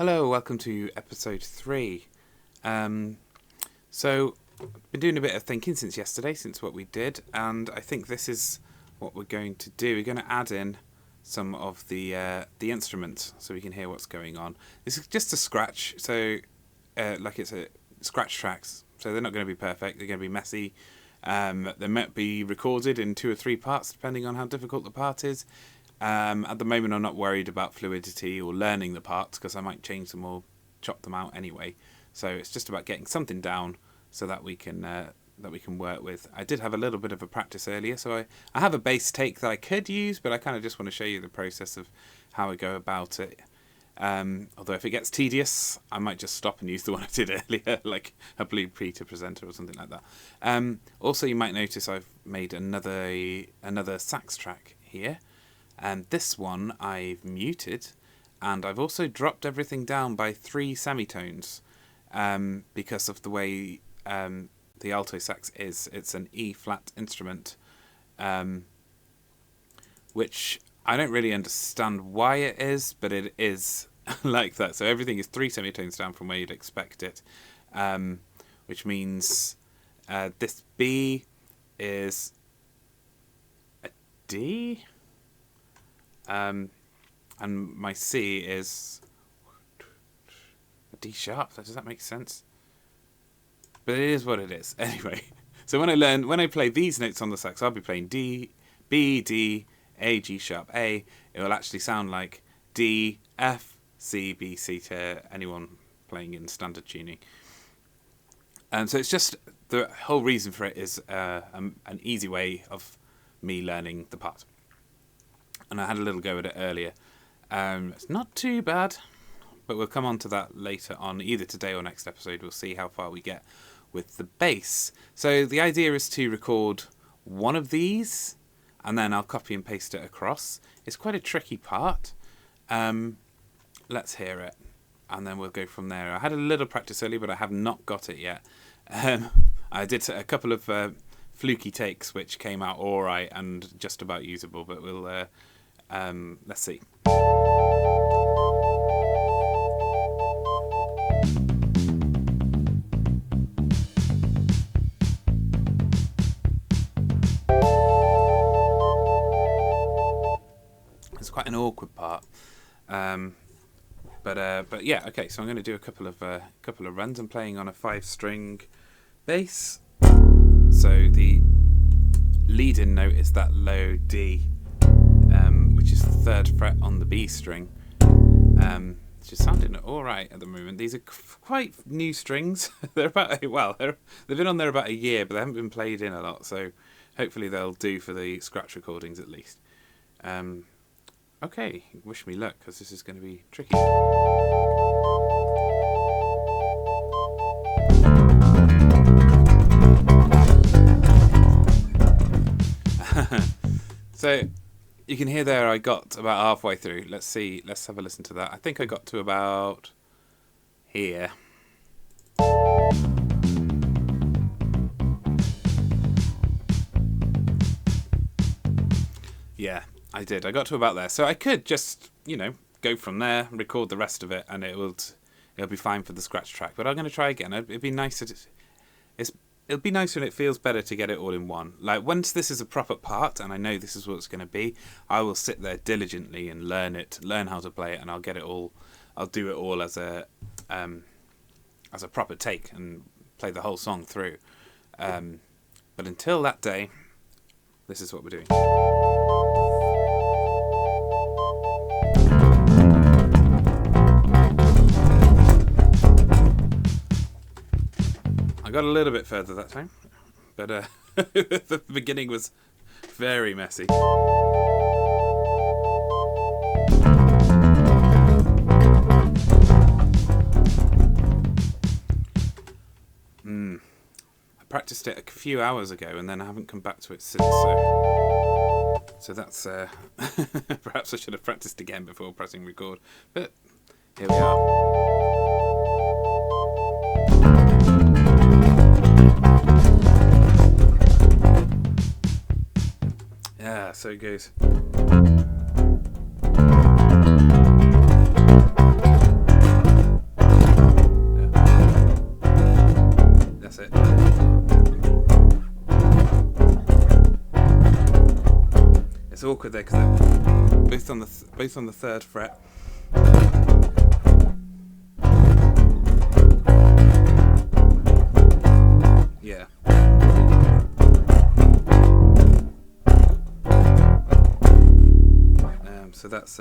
Hello, welcome to episode 3. So, I've been doing a bit of thinking since yesterday, since what we did, and I think this is what we're going to do. We're going to add in some of the instruments so we can hear what's going on. This is just a scratch, so like it's a scratch tracks, so they're not going to be perfect, they're going to be messy. They might be recorded in 2 or 3 parts depending on how difficult the part is. At the moment I'm not worried about fluidity or learning the parts because I might change them or chop them out anyway. So it's just about getting something down so that we can work with. I did have a little bit of a practice earlier, so I have a bass take that I could use, but I kind of just want to show you the process of how I go about it. Although if it gets tedious, I might just stop and use the one I did earlier, like a Blue Peter presenter or something like that. Also, you might notice I've made another sax track here, and this one I've muted, and I've also dropped everything down by 3 semitones because of the way the alto sax is. It's an E-flat instrument, which I don't really understand why it is, but it is like that. So everything is 3 semitones down from where you'd expect it, which means this B is a D, and my C is a D sharp. Does that make sense? But it is what it is. Anyway, so when I play these notes on the sax, I'll be playing D, B, D, A, G sharp, A. It will actually sound like D, F, C, B, C to anyone playing in standard tuning. And so it's just, the whole reason for it is an easy way of me learning the part. And I had a little go at it earlier. It's not too bad, but we'll come on to that later on, either today or next episode. We'll see how far we get with the bass. So the idea is to record one of these, and then I'll copy and paste it across. It's quite a tricky part. Let's hear it, and then we'll go from there. I had a little practice earlier, but I have not got it yet. I did a couple of fluky takes, which came out all right and just about usable, but we'll let's see. It's quite an awkward part, but yeah, okay. So I'm going to do a couple of runs. I'm playing on a 5-string bass, so the lead-in note is that low D, which is the 3rd fret on the B string. It's just sounding all right at the moment. These are quite new strings. They've been on there about a year, but they haven't been played in a lot. So hopefully they'll do for the scratch recordings at least. Okay, wish me luck, because this is going to be tricky. So you can hear there I got about halfway through. Let's have a listen to that. I think I got to about here. Yeah, I did. I got to about there. So I could just, go from there, record the rest of it, and it'll be fine for the scratch track. But I'm going to try again. It'd be nice it'll be nicer and it feels better to get it all in one. Like, once this is a proper part and I know this is what it's going to be, I will sit there diligently and learn how to play it, and I'll do it all as a proper take and play the whole song through. But until that day, this is what we're doing. I got a little bit further that time, but the beginning was very messy. I practiced it a few hours ago, and then I haven't come back to it since. So that's perhaps I should have practiced again before pressing record. But here we are. Yeah, so it goes. awkward there because they're both on the 3rd fret. Yeah. So that's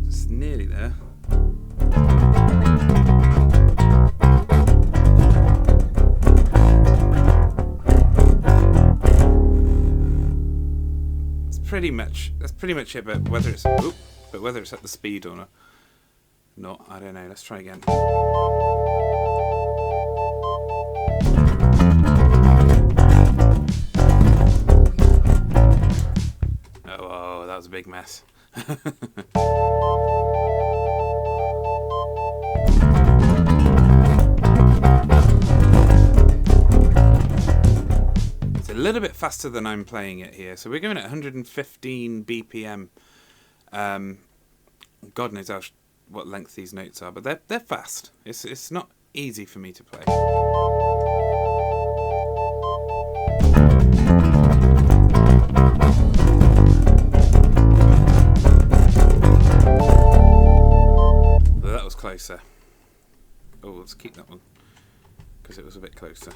it's nearly there. That's pretty much it. But whether it's at the speed or not, I don't know. Let's try again. Oh, that was a big mess. It's a little bit faster than I'm playing it here. So we're going at 115 BPM. God knows what length these notes are, but they're fast. It's not easy for me to play. Well, that was closer. Oh, let's keep that one because it was a bit closer.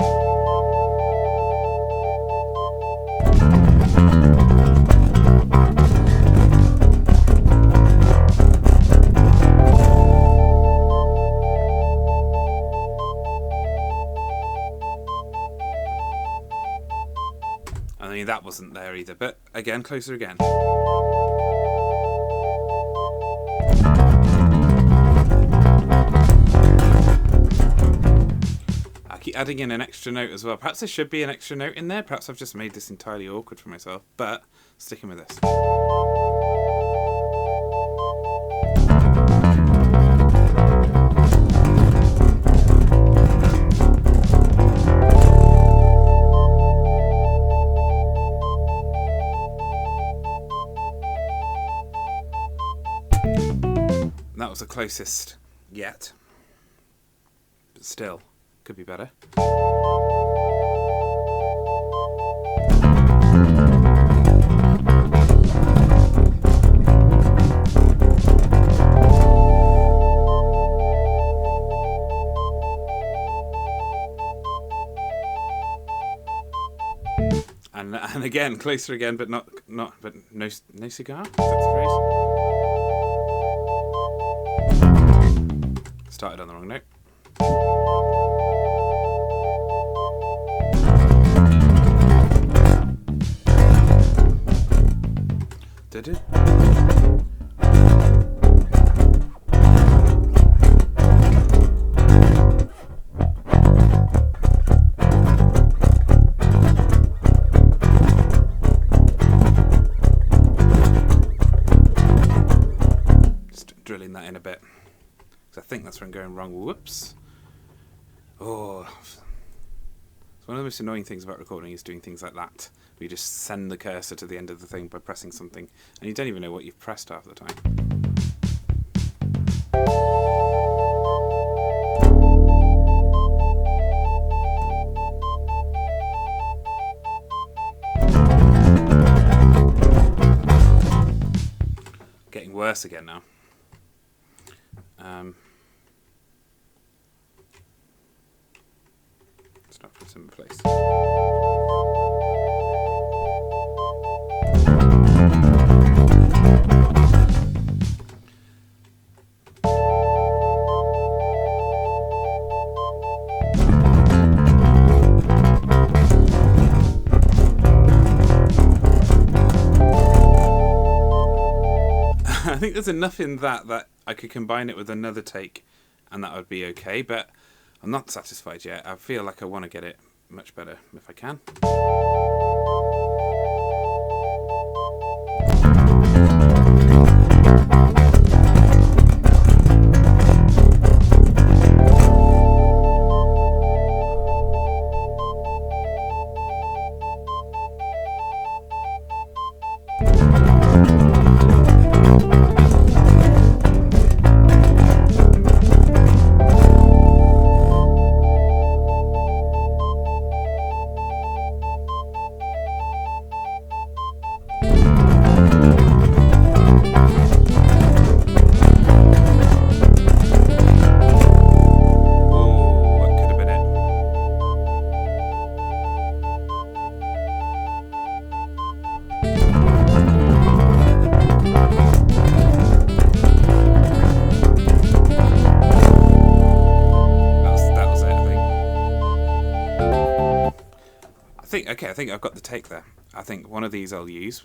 I mean, that wasn't there either, but again, closer again. I keep adding in an extra note as well. Perhaps there should be an extra note in there. Perhaps I've just made this entirely awkward for myself, but sticking with this. That was the closest yet, but still could be better. And again, closer again, but no cigar. That's the phrase. Started on the wrong note. Did it? Just drilling that in a bit. I think that's where I'm going wrong. Whoops. Oh. It's one of the most annoying things about recording is doing things like that. Where you just send the cursor to the end of the thing by pressing something, and you don't even know what you've pressed half the time. Getting worse again now. Start putting some in place. I think there's enough in that I could combine it with another take and that would be okay, but I'm not satisfied yet. I feel like I want to get it much better if I can. okay, I think I've got the take there. I think one of these I'll use,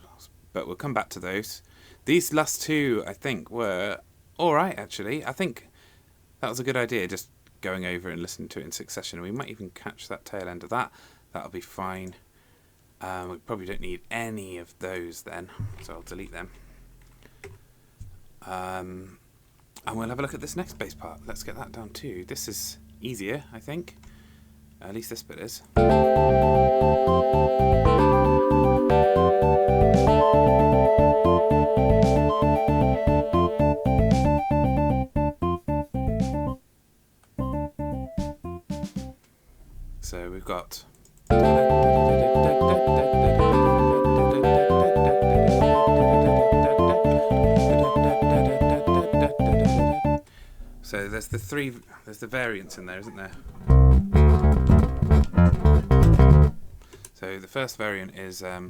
but we'll come back to those. These last two, I think, were all right, actually. I think that was a good idea, just going over and listening to it in succession. We might even catch that tail end of that. That'll be fine. We probably don't need any of those then, so I'll delete them. And we'll have a look at this next bass part. Let's get that down too. This is easier, I think. At least this bit is. So we've got. So there's the variants in there, isn't there? So the first variant is okay,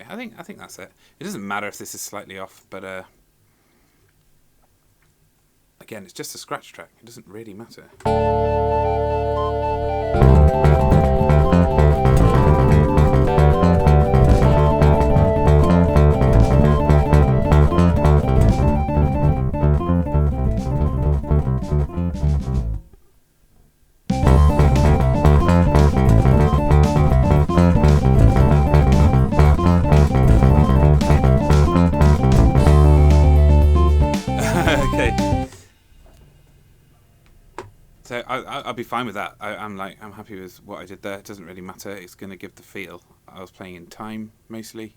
I think that's it. It doesn't matter if this is slightly off, but again, it's just a scratch track. It doesn't really matter. So I'll be fine with that. I'm happy with what I did there. It doesn't really matter. It's going to give the feel. I was playing in time mostly,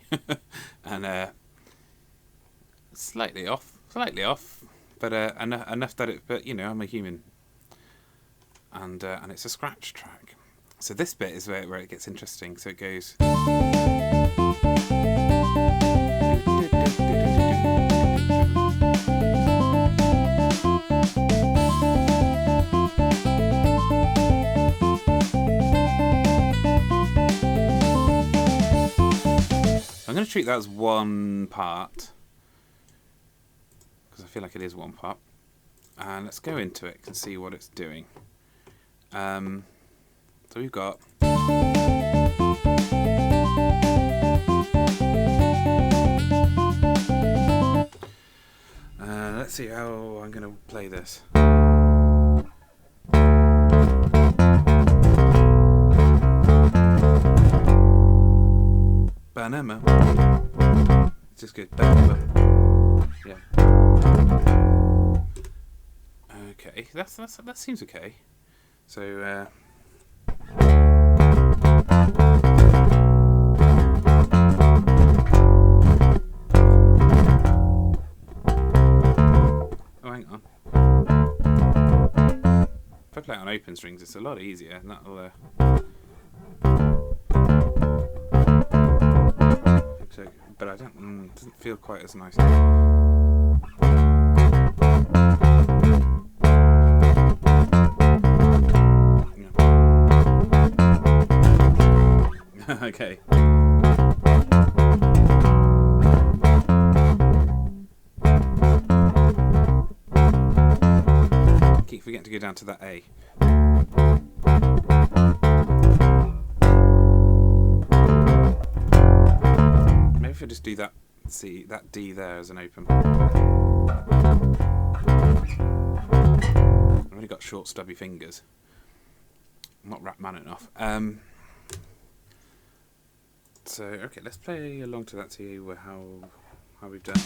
and slightly off, but enough that it. But you know, I'm a human, and it's a scratch track. So this bit is where it gets interesting. So it goes. I'm going to treat that as one part, because I feel like it is one part, and let's go into it and see what it's doing. So we've got let's see how I'm going to play this. Banana. It's just good. Banana. Yeah. Okay, that seems okay. So. Oh, hang on. If I play it on open strings, it's a lot easier, and that'll. But I don't. It doesn't feel quite as nice. Yeah. Okay. Keep forgetting to go down to that A. If I just do that, see that D there as an open. I've only got short, stubby fingers. I'm not rap man enough. So okay, let's play along to that. See how we've done.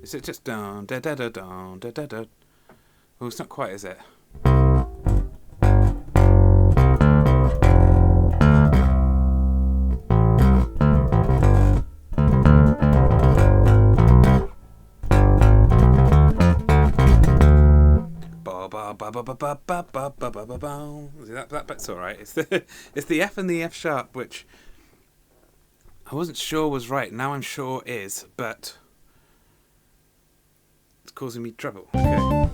Is it just down, da da da down, da da da? Oh, it's not quite, is it? ba ba ba ba ba ba ba ba ba ba ba. That bit's all right. It's the F and the F sharp, which I wasn't sure was right. Now I'm sure is, but it's causing me trouble. Okay.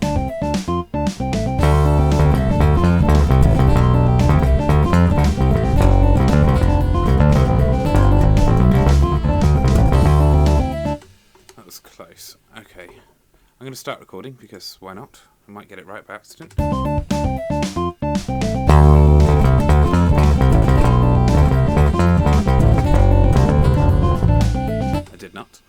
That was close. Okay. I'm going to start recording because why not? I might get it right by accident. I did not.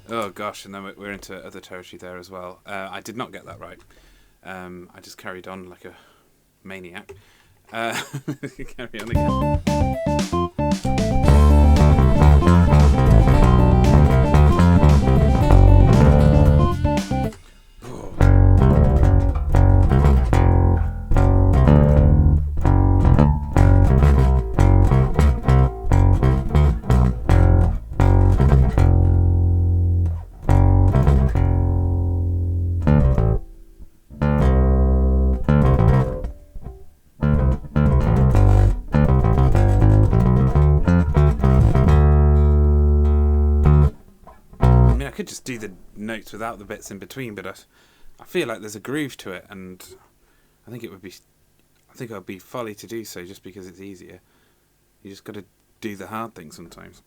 Oh gosh, and then we're into other territory there as well. I did not get that right. I just carried on like a maniac. Carry on again. I could just do the notes without the bits in between, but I feel like there's a groove to it, and I think it would be folly to do so just because it's easier. You just got to do the hard thing sometimes.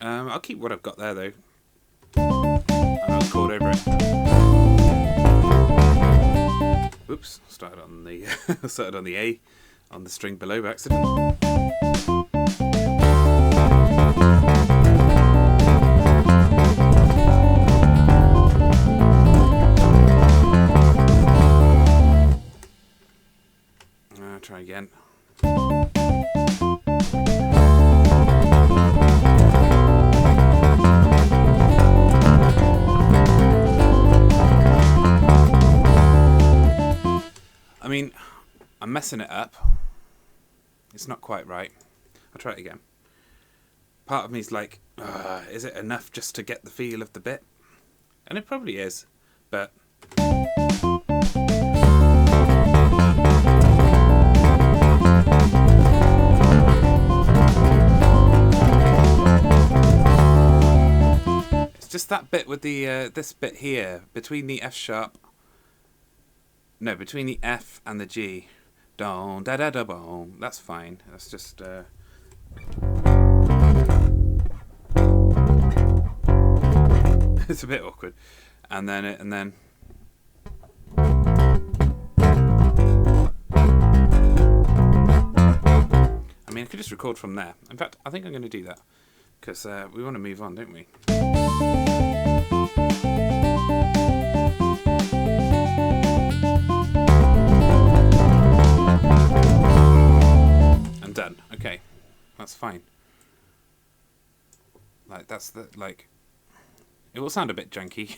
I'll keep what I've got there though, and I'll chord over it. Oops, started on the A on the string below by accident. Try again. I mean, I'm messing it up. It's not quite right. I'll try it again. Part of me is like, is it enough just to get the feel of the bit? And it probably is, but just that bit with the this bit here between the F sharp. No, between the F and the G. Don da da da boom. That's fine. That's just. It's a bit awkward, and then. I mean, I could just record from there. In fact, I think I'm going to do that because we want to move on, don't we? And done. Okay, that's fine. Like it will sound a bit junky,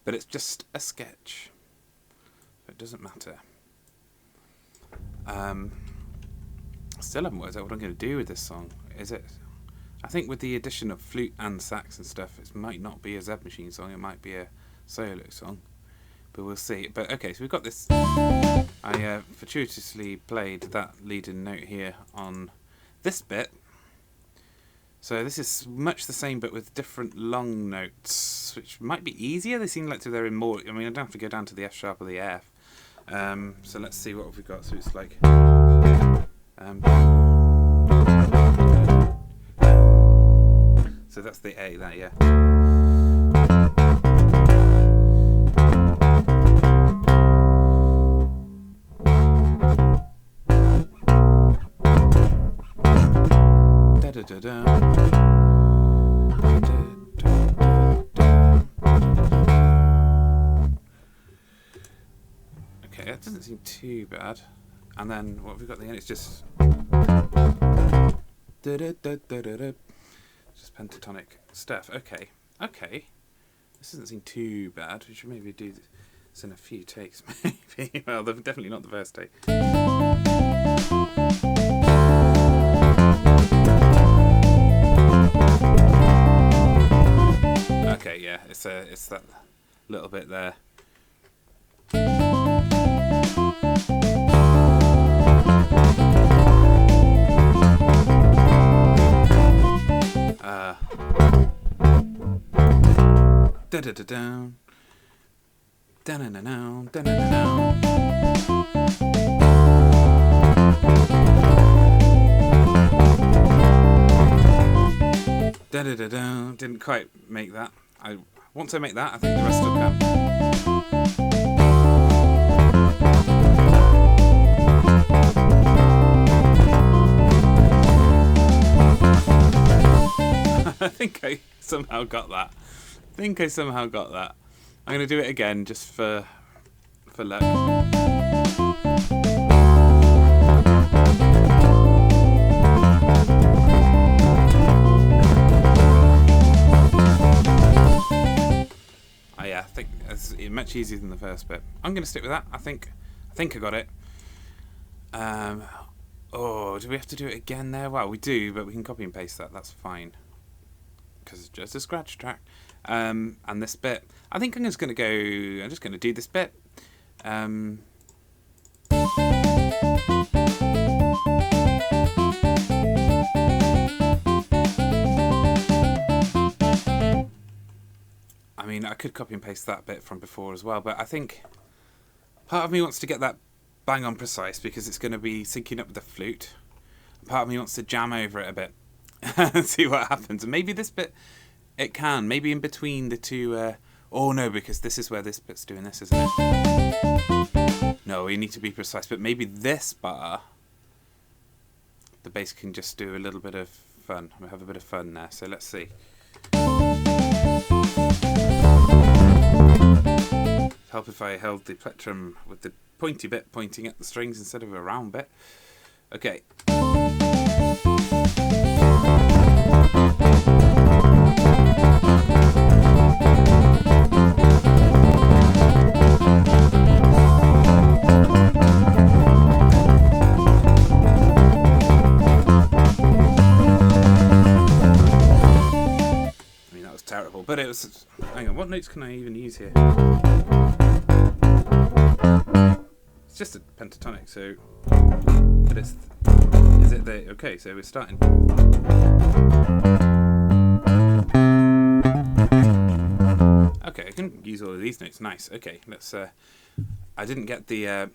but it's just a sketch, so it doesn't matter. Still haven't worked out what I'm going to do with this song. Is it? I think with the addition of flute and sax and stuff, it might not be a Z Machine song. It might be a solo song, but we'll see. But okay, so we've got this. I fortuitously played that leading note here on this bit. So this is much the same, but with different long notes, which might be easier. They seem like they're in more. I mean, I don't have to go down to the F sharp or the F. So let's see what we've got. So it's like. So that's the A, that, yeah. Da da da da. Okay, that doesn't seem too bad. And then what have we got at the end? It's just. Da da da da da da. Just pentatonic stuff. Okay. This doesn't seem too bad. We should maybe do this in a few takes, maybe. Well, definitely not the first take. Okay, yeah, it's that little bit there. Da da da down. Da na na na. Da na na na. Da da da da. Didn't quite make that. Once I make that, I think the rest will come. I think I somehow got that. I'm going to do it again just for luck. Oh yeah, I think it's much easier than the first bit. I'm going to stick with that. I think I got it. Oh, do we have to do it again there? Well, we do, but we can copy and paste that. That's fine. Because it's just a scratch track. And this bit, I think I'm just going to do this bit. I mean, I could copy and paste that bit from before as well, but I think part of me wants to get that bang on precise because it's going to be syncing up with the flute. Part of me wants to jam over it a bit and see what happens. And maybe this bit, it can. Maybe in between the two... oh, no, because this is where this bit's doing this, isn't it? No, we need to be precise. But maybe this bar, the bass can just do a little bit of fun. We'll have a bit of fun there. So let's see. Help if I held the plectrum with the pointy bit pointing at the strings instead of a round bit. Okay. Terrible, but it was... Hang on, what notes can I even use here? It's just a pentatonic, so... But it's... Is it the... Okay, so we're starting. Okay, I can use all of these notes. Nice. Okay, let's... I didn't get the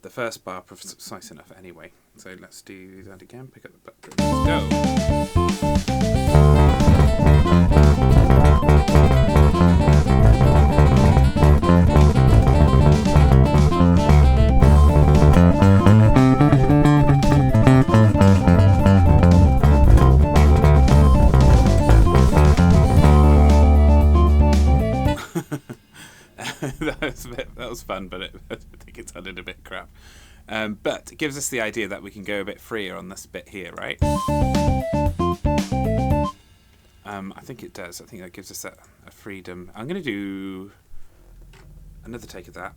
first bar precise enough anyway, so let's do that again. Pick up the black drum. Let's go! That was fun, but I think it sounded a bit crap. But it gives us the idea that we can go a bit freer on this bit here, right? I think it does. I think that gives us a freedom. I'm going to do another take of that.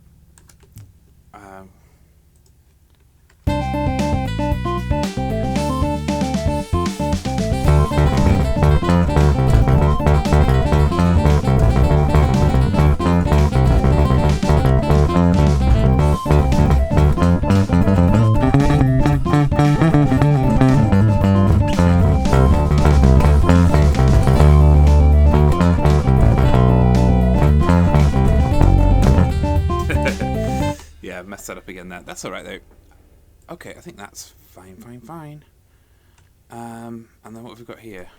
Messed that up again there. That's alright though. Okay, I think that's fine. And then what have we got here?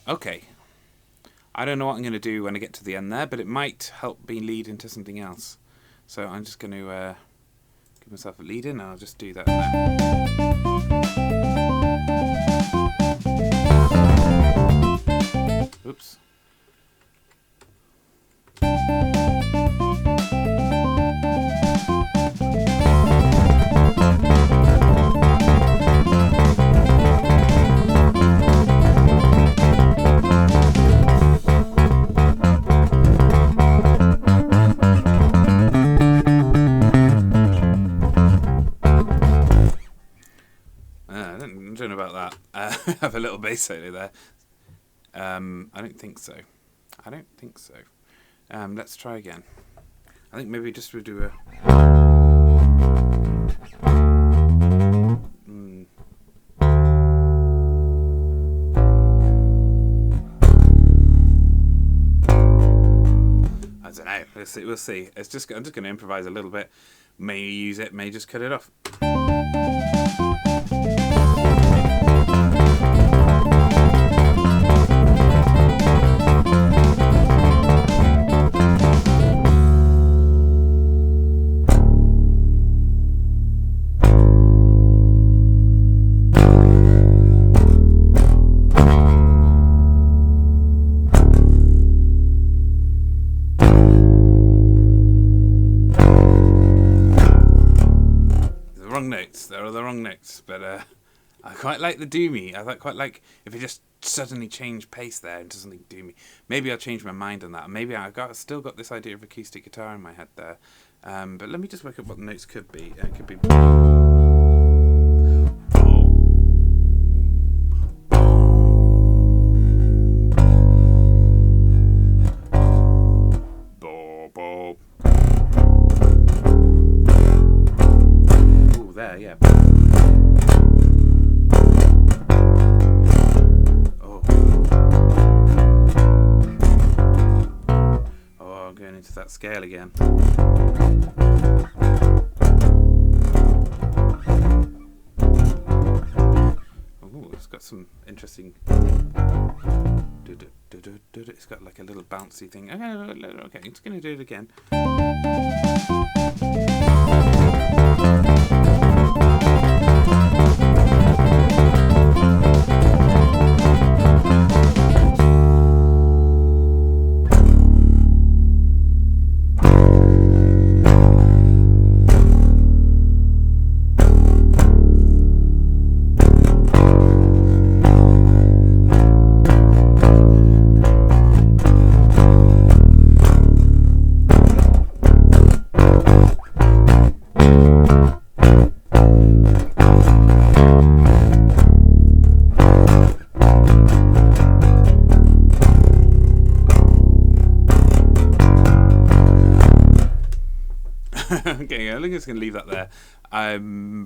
Okay. I don't know what I'm going to do when I get to the end there, but it might help me lead into something else. So I'm just going to give myself a lead in, and I'll just do that there. Oops. have a little bass solo there. I don't think so. I don't think so. Let's try again. I think maybe just we'll do a... I don't know. We'll see. I'm just going to improvise a little bit. May use it, may just cut it off. There are the wrong notes, but I quite like the doomy. I quite like if it just suddenly changed pace there into something doomy. Maybe I'll change my mind on that. Maybe still got this idea of acoustic guitar in my head there. But let me just work out what the notes could be. It could be... There, yeah. Oh, I'm going into that scale again. Oh, it's got some interesting... It's got like a little bouncy thing. Okay, it's going to do it again. Okay, I think I'm just going to leave that there. I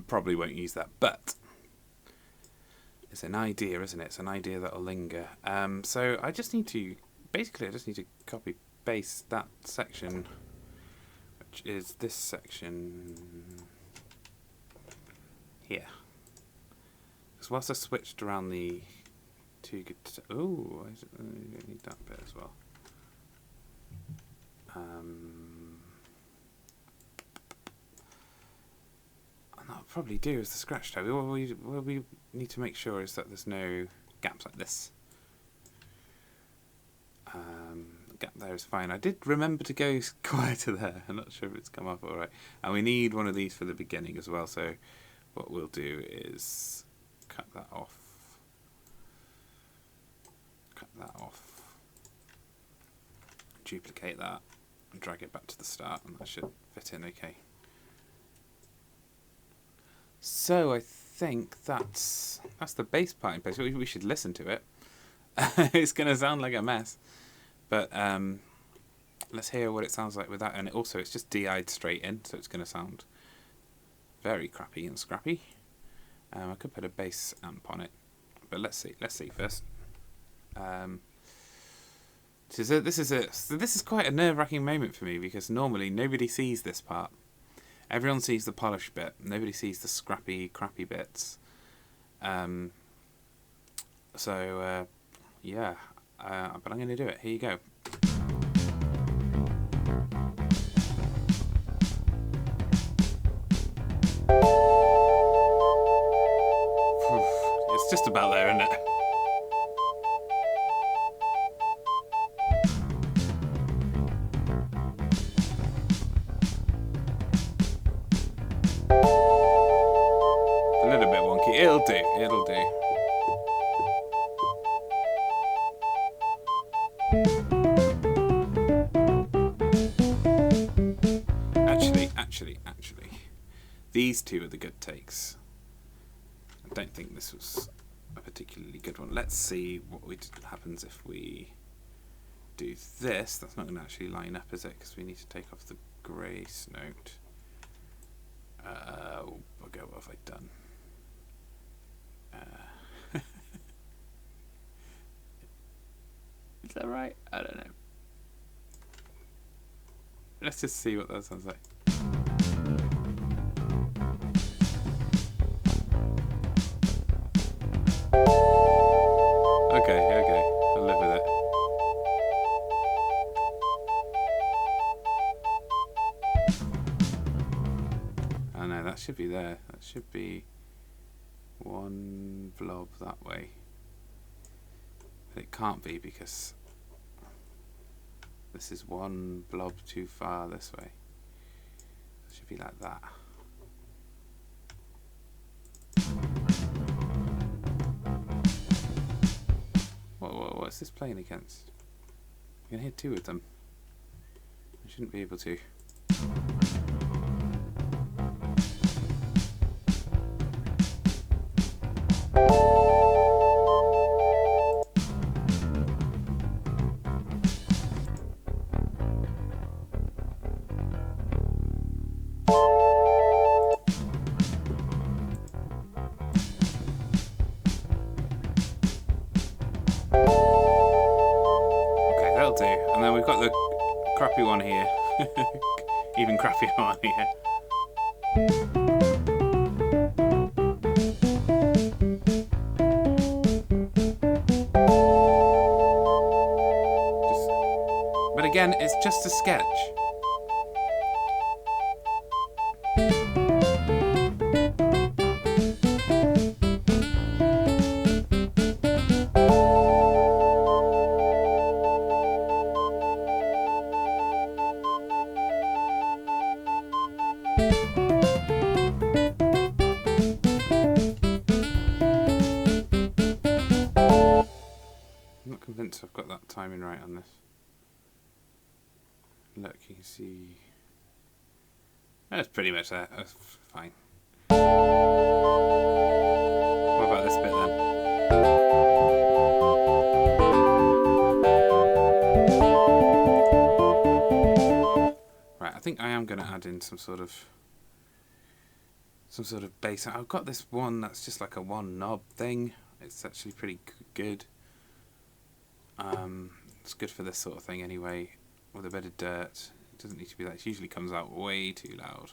probably won't use that, but it's an idea, isn't it? It's an idea that'll linger. So I just need to, basically I just need to copy paste that section, which is this section here. Because whilst I switched around the two guitars, oh, I need that bit as well. What I'll probably do is the scratch tab. What we need to make sure is that there's no gaps like this. The gap there is fine. I did remember to go quieter there. I'm not sure if it's come up all right. And we need one of these for the beginning as well. So what we'll do is cut that off. Cut that off. Duplicate that and drag it back to the start, and that should fit in okay. So I think that's the bass part in place. We should listen to it. It's going to sound like a mess, but let's hear what it sounds like with that. And it's just DI'd straight in, so it's going to sound very crappy and scrappy. I could put a bass amp on it, but let's see first. This is quite a nerve-wracking moment for me, because normally nobody sees this part. Everyone sees the polished bit. Nobody sees the scrappy, crappy bits. Yeah. But I'm going to do it. Here you go. It's just about there, isn't it? It'll do. Actually, these two are the good takes. I don't think this was a particularly good one. Let's see what happens if we do this. That's not going to actually line up, is it? Because we need to take off the grace note. Okay, what have I done? Is that right? I don't know. Let's just see what that sounds like. Okay, I'll live with it. Oh no, that should be there. That should be one blob that way. But it can't be because this is one blob too far this way. It should be like that. What's this playing against? I can hear two of them. I shouldn't be able to. And then we've got the crappy one here. Even crappier one here. But again, it's just a sketch. I've got that timing right on this. Look, you can see that's pretty much that. That's fine. What about this bit then? Right, I think I am going to add in some sort of bass. I've got this one that's just like a one knob thing. It's actually pretty good. It's good for this sort of thing anyway, with a bit of dirt. It doesn't need to be that. It usually comes out way too loud.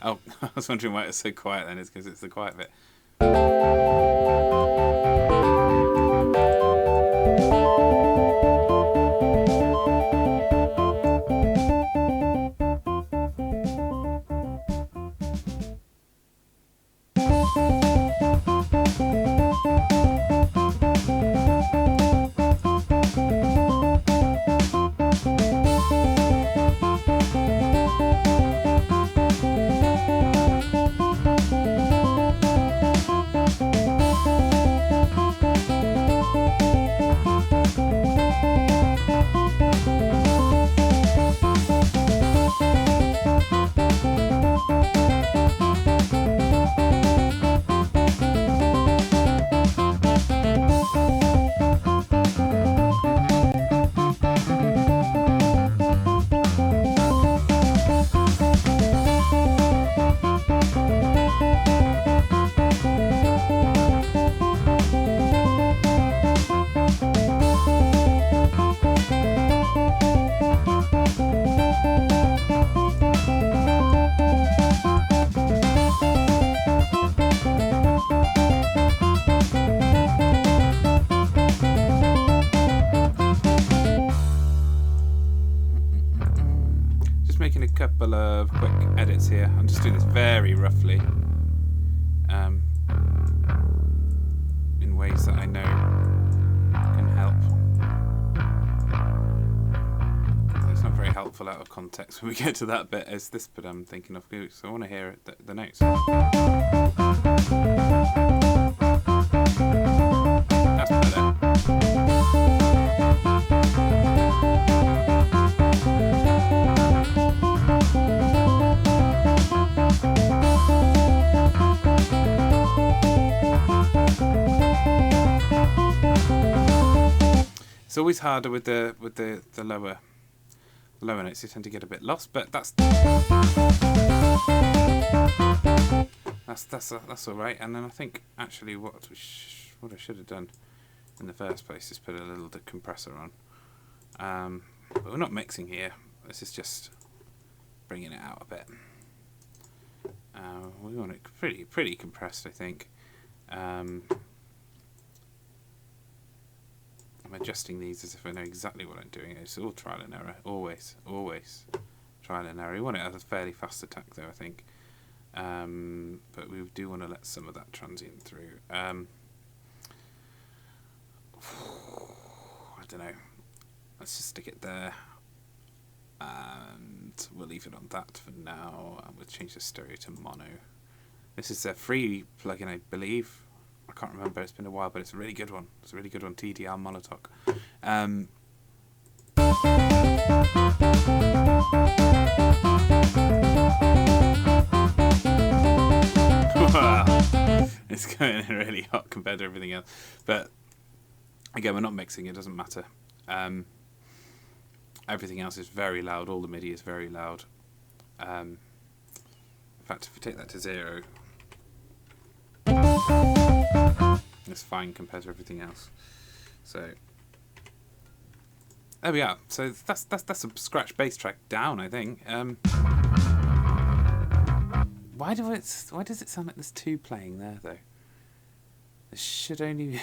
Oh, I was wondering why it's so quiet then. It's because it's the quiet bit. Making a couple of quick edits here. I'm just doing this very roughly, in ways that I know can help. It's not very helpful out of context when we get to that bit as this bit I'm thinking of, so I want to hear the notes. That's better. It's always harder with the lower notes. You tend to get a bit lost, but that's all right. And then I think actually what I should have done in the first place is put a little compressor on. But we're not mixing here. This is just bringing it out a bit. We want it pretty compressed, I think. I'm adjusting these as if I know exactly what I'm doing. It's all trial and error. Always trial and error. We want it at a fairly fast attack, though, I think. But we do want to let some of that transient through. I don't know. Let's just stick it there. And we'll leave it on that for now. And we'll change the stereo to mono. This is a free plugin, I believe. I can't remember. It's been a while, but it's a really good one. It's a really good one. TDR Monotalk. It's going in really hot compared to everything else. But again, we're not mixing. It doesn't matter. Everything else is very loud. All the MIDI is very loud. In fact, if we take that to 0, it's fine compared to everything else. So there we are. So that's a scratch bass track down, I think. Why does it sound like there's 2 playing there though? There should only be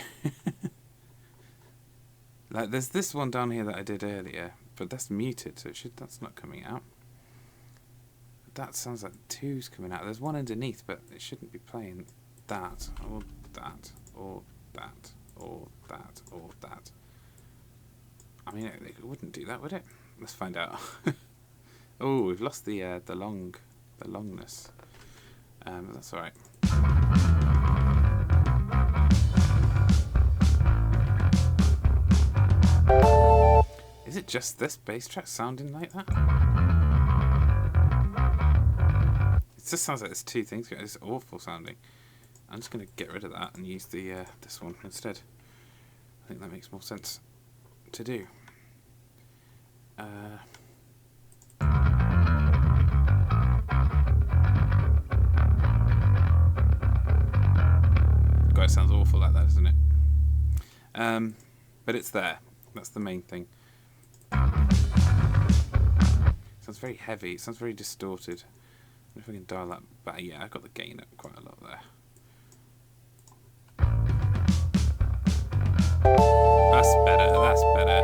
like there's this one down here that I did earlier, but that's muted, so that's not coming out. That sounds like 2's coming out. There's one underneath, but it shouldn't be playing that or that or that or that or that. I mean, it wouldn't do that, would it? Let's find out. Oh, we've lost the longness. That's all right. Is it just this bass track sounding like that? It just sounds like there's 2 things going on. It's awful sounding. I'm just going to get rid of that and use the this one instead. I think that makes more sense to do. God, it sounds awful like that, doesn't it? But it's there. That's the main thing. It sounds very heavy. It sounds very distorted. I wonder if I can dial that back. Yeah, I've got the gain up quite a lot there. That's better. That's better.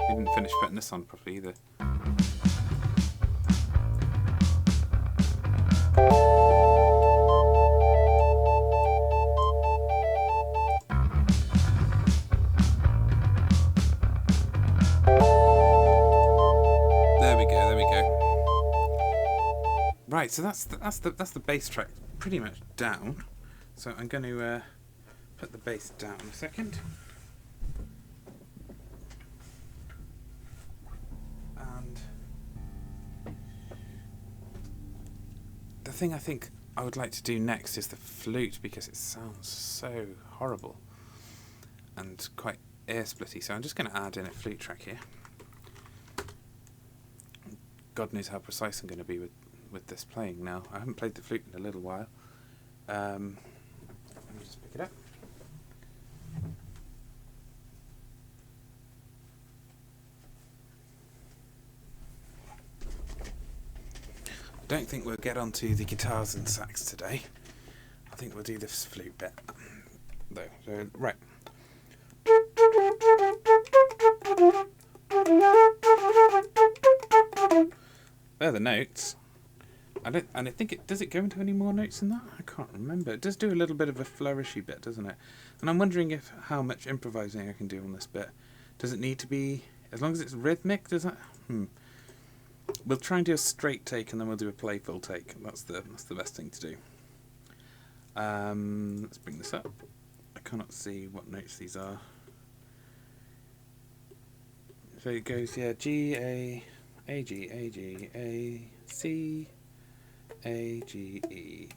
We didn't finish putting this on properly either. Right, so that's the bass track pretty much down. So I'm going to put the bass down a second. And the thing I think I would like to do next is the flute, because it sounds so horrible and quite ear-splitty. So I'm just going to add in a flute track here. God knows how precise I'm going to be with this playing now. I haven't played the flute in a little while. Let me just pick it up. I don't think we'll get onto the guitars and sax today. I think we'll do this flute bit though. So right. They're the notes. I think does it go into any more notes than that? I can't remember. It does do a little bit of a flourishy bit, doesn't it? And I'm wondering how much improvising I can do on this bit. Does it need to be, as long as it's rhythmic, does that? We'll try and do a straight take and then we'll do a playful take. That's the best thing to do. Let's bring this up. I cannot see what notes these are. So it goes, yeah, G, A, A, G, A, G, A, C, A, G, E.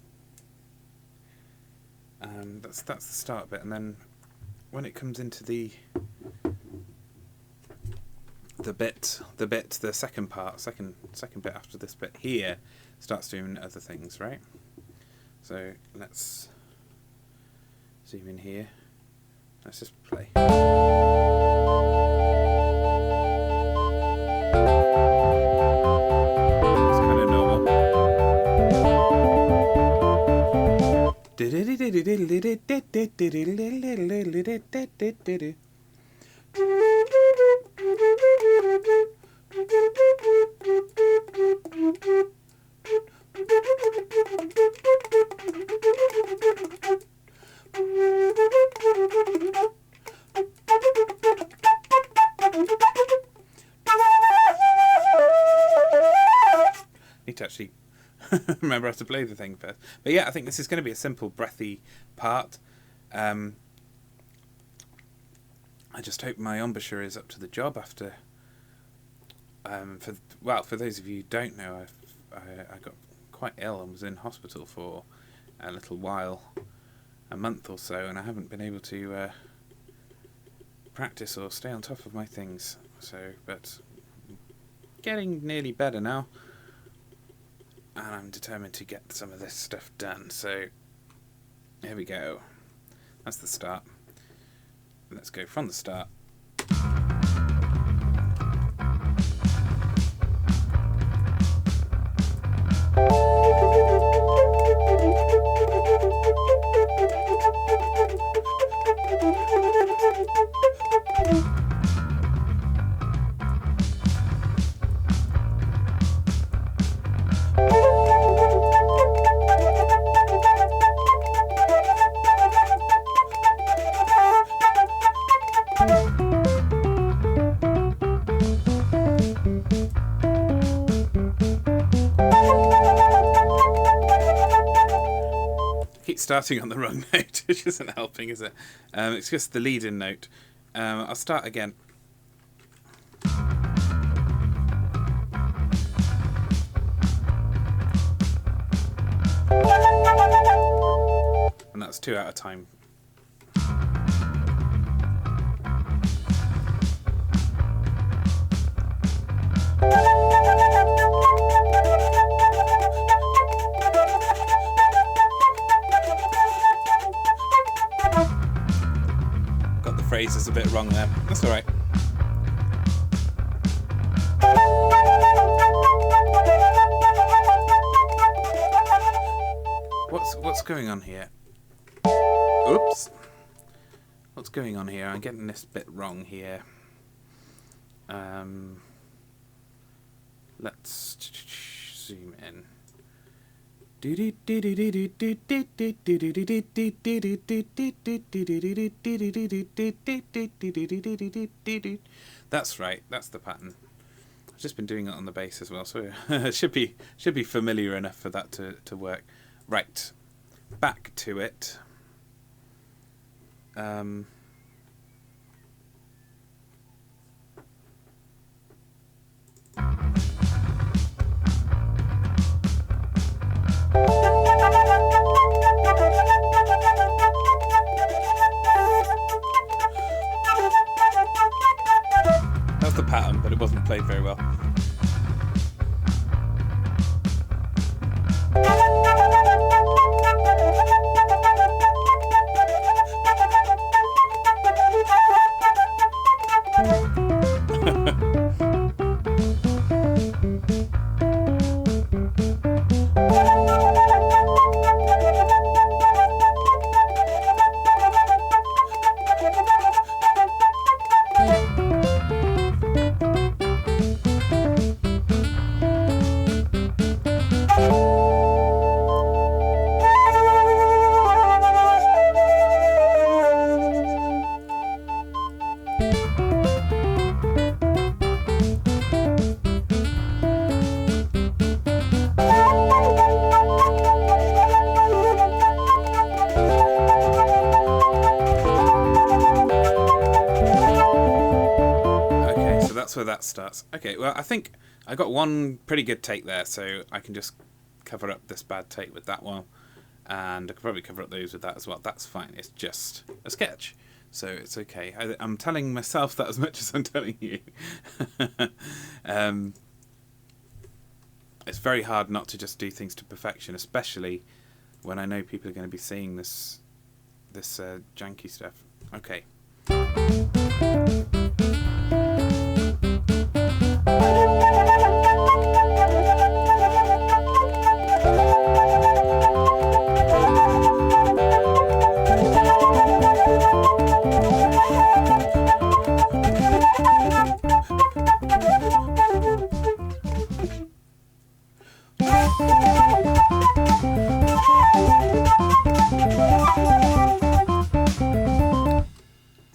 That's the start bit, and then when it comes into the second part, second bit after this bit here, starts doing other things, right? So let's zoom in here. Let's just play. It's kind of normal. Need to actually remember how to play the thing first. But yeah, I think this is going to be a simple, breathy part. I just hope my embouchure is up to the job after. For those of you who don't know, I got quite ill and was in hospital for a little while, a month or so, and I haven't been able to practice or stay on top of my things. But getting nearly better now, and I'm determined to get some of this stuff done. So here we go. That's the start. Let's go from the start. Starting on the wrong note, which isn't helping, is it? It's just the lead-in note. I'll start again. And that's 2 at a time. Phrases a bit wrong there. That's all right. What's going on here? Oops. What's going on here? I'm getting this bit wrong here. Let's zoom in. That's right, that's the pattern. I've just been doing it on the bass as well, so it should be familiar enough for that to work. Right, back to it. The pattern, but it wasn't played very well. that's where that starts. Okay, well, I think I got one pretty good take there, so I can just cover up this bad take with that one. And I could probably cover up those with that as well. That's fine. It's just a sketch. So it's okay. I'm telling myself that as much as I'm telling you. It's very hard not to just do things to perfection, especially when I know people are going to be seeing this janky stuff. Okay.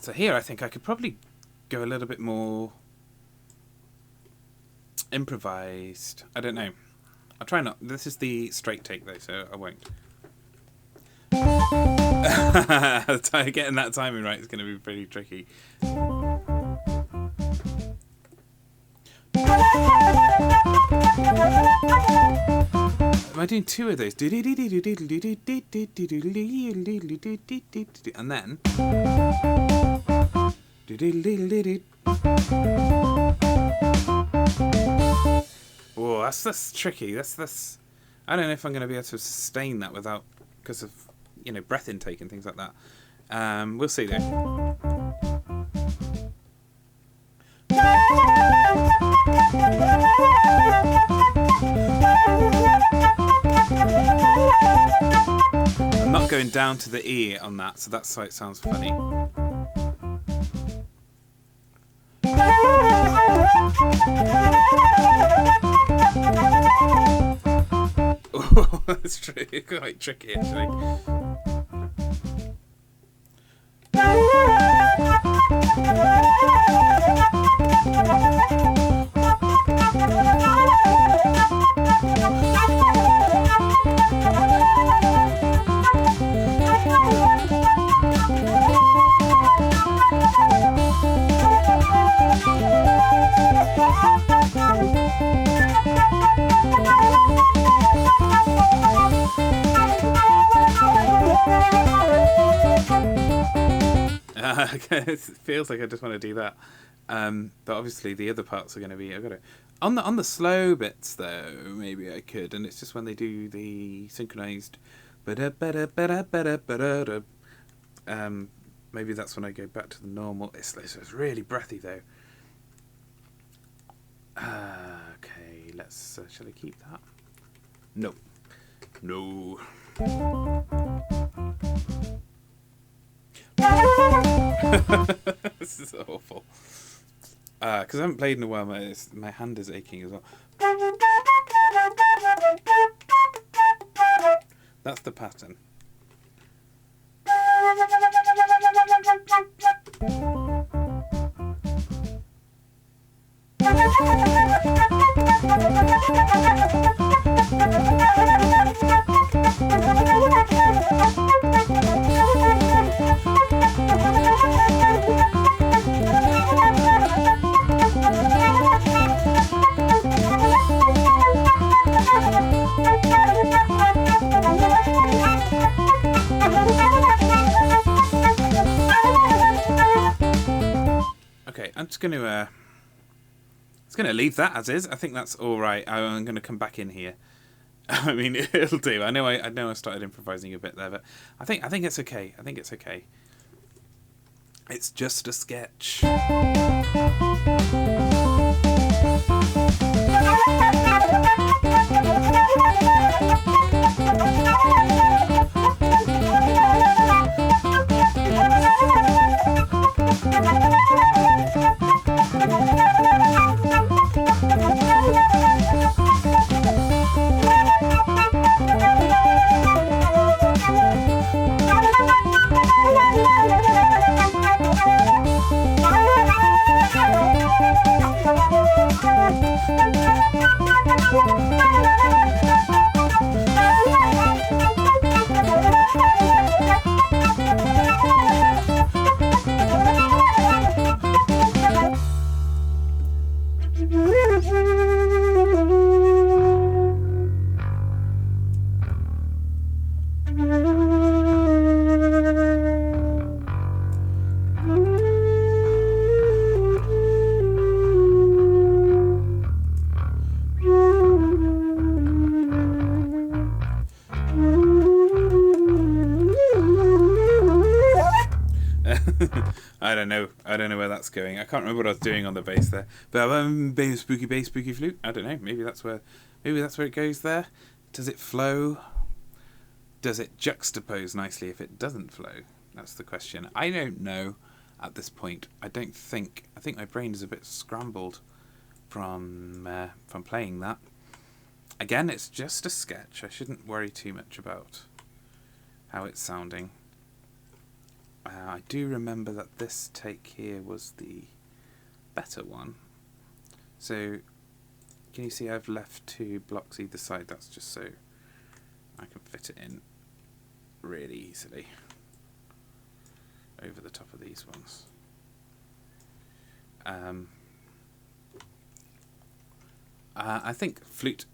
So here I think I could probably go a little bit more improvised. I don't know. I'll try not. This is the straight take though, so I won't. Getting that timing right is going to be pretty tricky. Am I doing two of those? And then. Oh, that's tricky. That's. I don't know if I'm going to be able to sustain that without, because of, you know, breath intake and things like that. We'll see though. I'm not going down to the E on that, so that's why it sounds funny. Oh, that's quite tricky actually. It feels like I just want to do that, but obviously the other parts are going to be. I've got to on the slow bits though. Maybe I could, and it's just when they do the synchronized. Maybe that's when I go back to the normal. It's really breathy though. Okay, let's. Shall I keep that? No. This is awful. Because I haven't played in a while, my hand is aching as well. That's the pattern. Okay, I'm just going to leave that as is. I think that's all right. I'm going to come back in here. I mean, it'll do. I know I started improvising a bit there, but I think it's okay. I think it's okay. It's just a sketch. don't know where that's going. I can't remember what I was doing on the bass there. But spooky bass, spooky flute. I don't know. Maybe that's where it goes there. Does it flow? Does it juxtapose nicely if it doesn't flow? That's the question. I don't know at this point. I think my brain is a bit scrambled from playing that. Again, it's just a sketch. I shouldn't worry too much about how it's sounding. I do remember that this take here was the better one. So, can you see I've left 2 blocks either side? That's just so I can fit it in really easily over the top of these ones. I think flute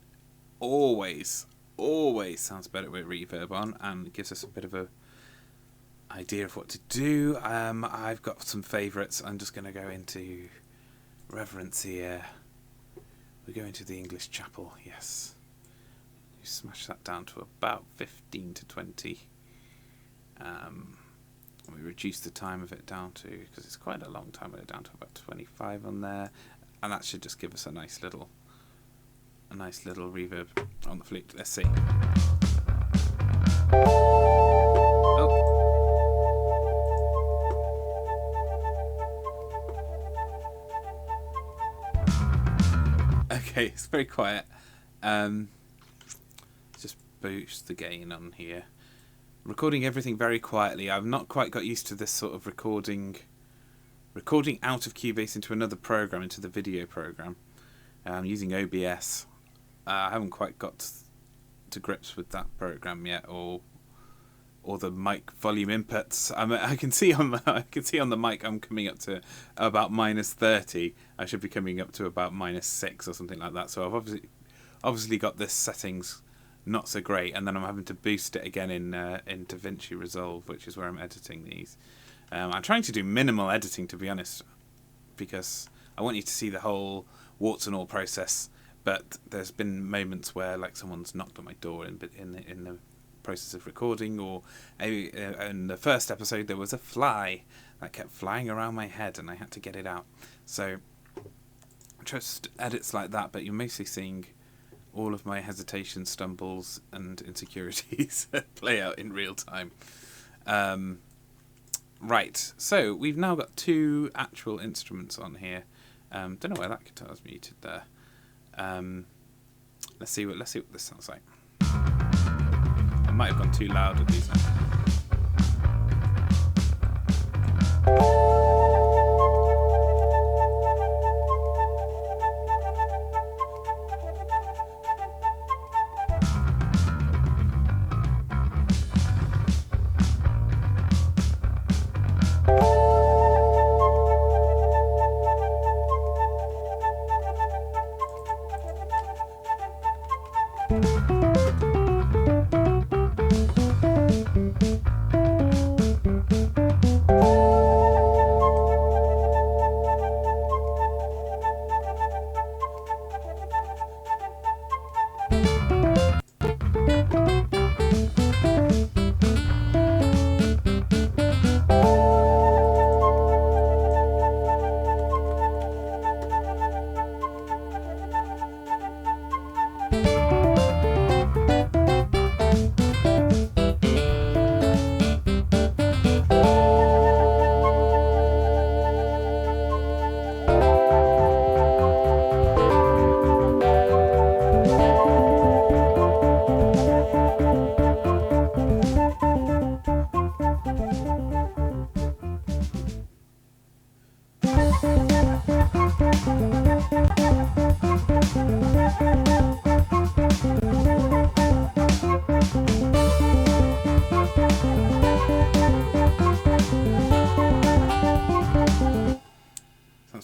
always sounds better with reverb on, and gives us a bit of a idea of what to do. I've got some favourites. I'm just going to go into reverence here. We go into the English chapel, yes. You smash that down to about 15 to 20. We reduce the time of it down to, because it's quite a long time, down to about 25 on there, and that should just give us a nice little reverb on the flute. Let's see. Okay, it's very quiet. Just boost the gain on here. Recording everything very quietly. I've not quite got used to this sort of recording out of Cubase into another program, into the video program. Using OBS. I haven't quite got to grips with that program yet, or the mic volume inputs. I can see on the mic I'm coming up to about -30. I should be coming up to about -6 or something like that. So I've obviously got this settings not so great, and then I'm having to boost it again in DaVinci Resolve, which is where I'm editing these. I'm trying to do minimal editing, to be honest, because I want you to see the whole warts-and-all process. But there's been moments where, like, someone's knocked on my door in the process of recording, or in the first episode there was a fly that kept flying around my head and I had to get it out. So just edits like that, but you're mostly seeing all of my hesitations, stumbles and insecurities play out in real time. Right, so we've now got 2 actual instruments on here. Don't know why that guitar's muted there. Let's see what this sounds like. I might have gone too loud with these now.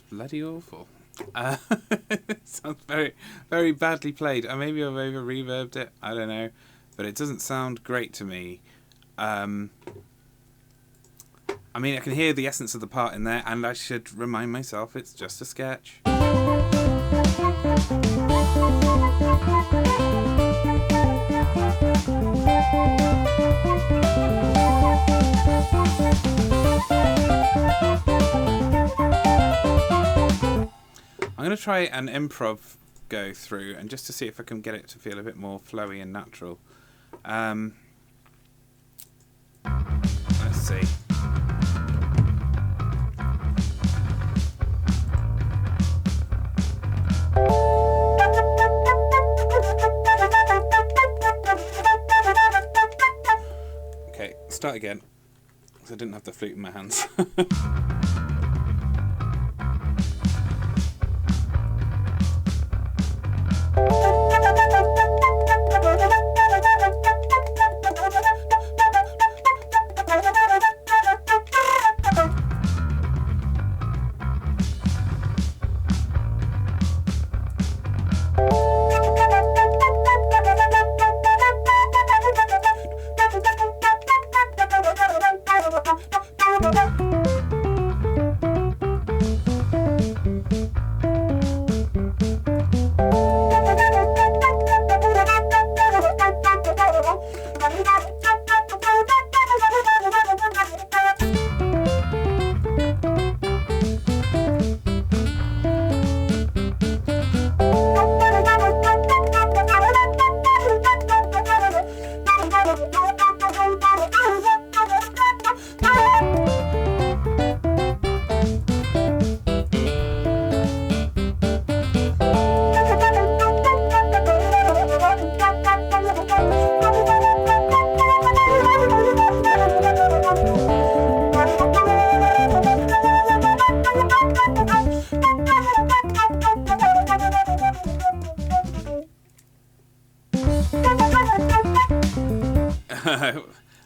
Bloody awful. Sounds very, very badly played. Maybe I've over reverbed it. I don't know, but it doesn't sound great to me. I mean, I can hear the essence of the part in there, and I should remind myself it's just a sketch. I'm going to try an improv go through, and just to see if I can get it to feel a bit more flowy and natural. Let's see. Okay, start again, because I didn't have the flute in my hands.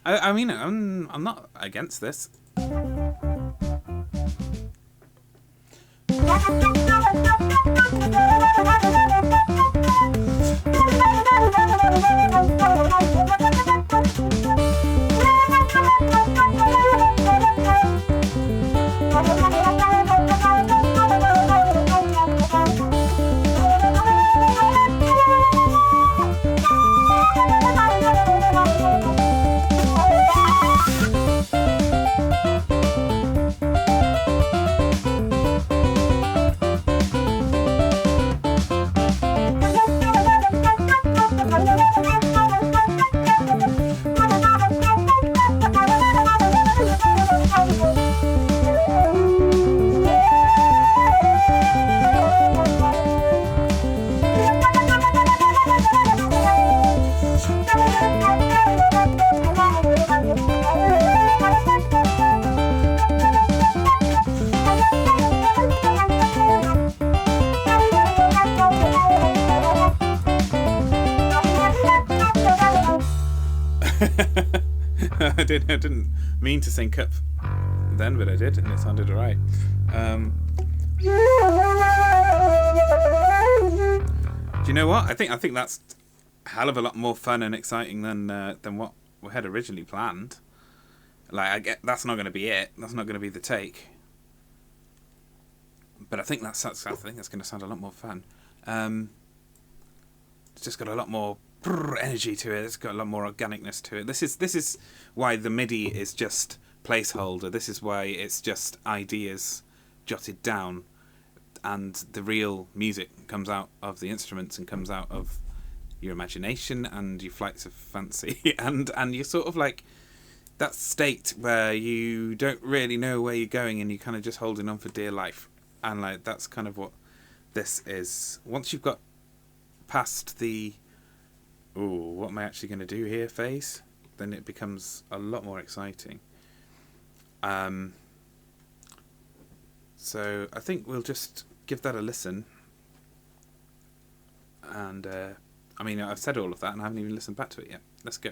I mean, I'm not against this. I didn't mean to sync up then, but I did, and it sounded alright. Do you know what? I think that's a hell of a lot more fun and exciting than what we had originally planned. Like, I get that's not going to be it. That's not going to be the take. But I think that's going to sound a lot more fun. It's just got a lot more energy to it. It's got a lot more organicness to it. This is why the MIDI is just placeholder. This is why it's just ideas jotted down, and the real music comes out of the instruments and comes out of your imagination and your flights of fancy and you're sort of like that state where you don't really know where you're going and you're kind of just holding on for dear life. And like that's kind of what this is. Once you've got past the what am I actually going to do here phase, then it becomes a lot more exciting. So I think we'll just give that a listen. And I mean, I've said all of that and I haven't even listened back to it yet. Let's go.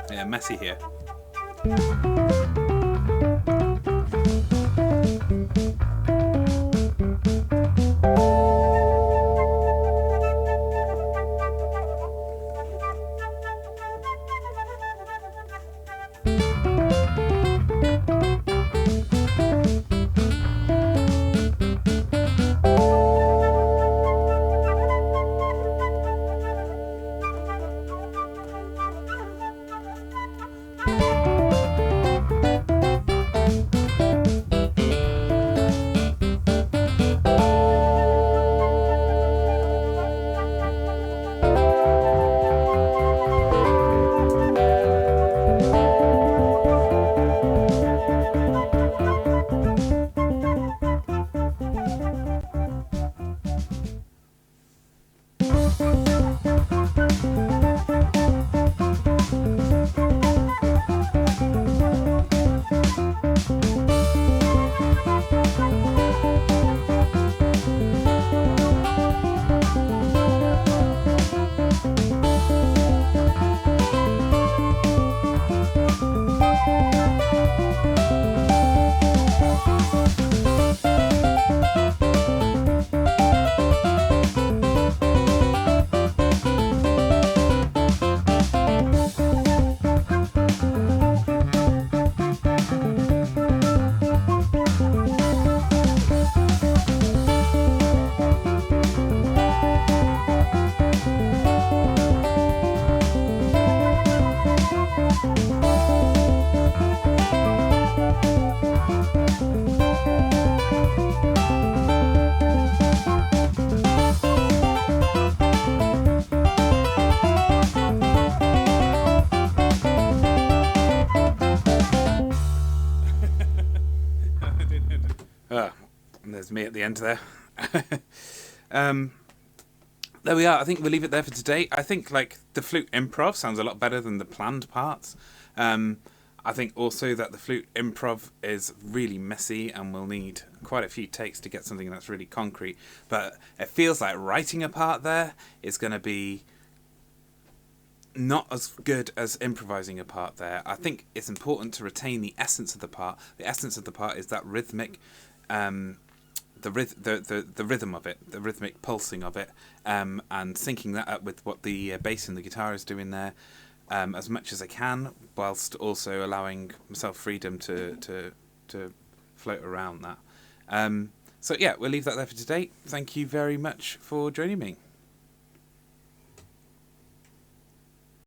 Yeah, messy here. there's me at the end there. There we are. I think we'll leave it there for today. I think like the flute improv sounds a lot better than the planned parts. I think also that the flute improv is really messy and will need quite a few takes to get something that's really concrete. But it feels like writing a part there is going to be not as good as improvising a part there. I think it's important to retain the essence of the part. The essence of the part is that rhythmic, the rhythm of it, the rhythmic pulsing of it, and syncing that up with what the bass and the guitar is doing there, as much as I can, whilst also allowing myself freedom to float around that. So yeah, we'll leave that there for today. Thank you very much for joining me.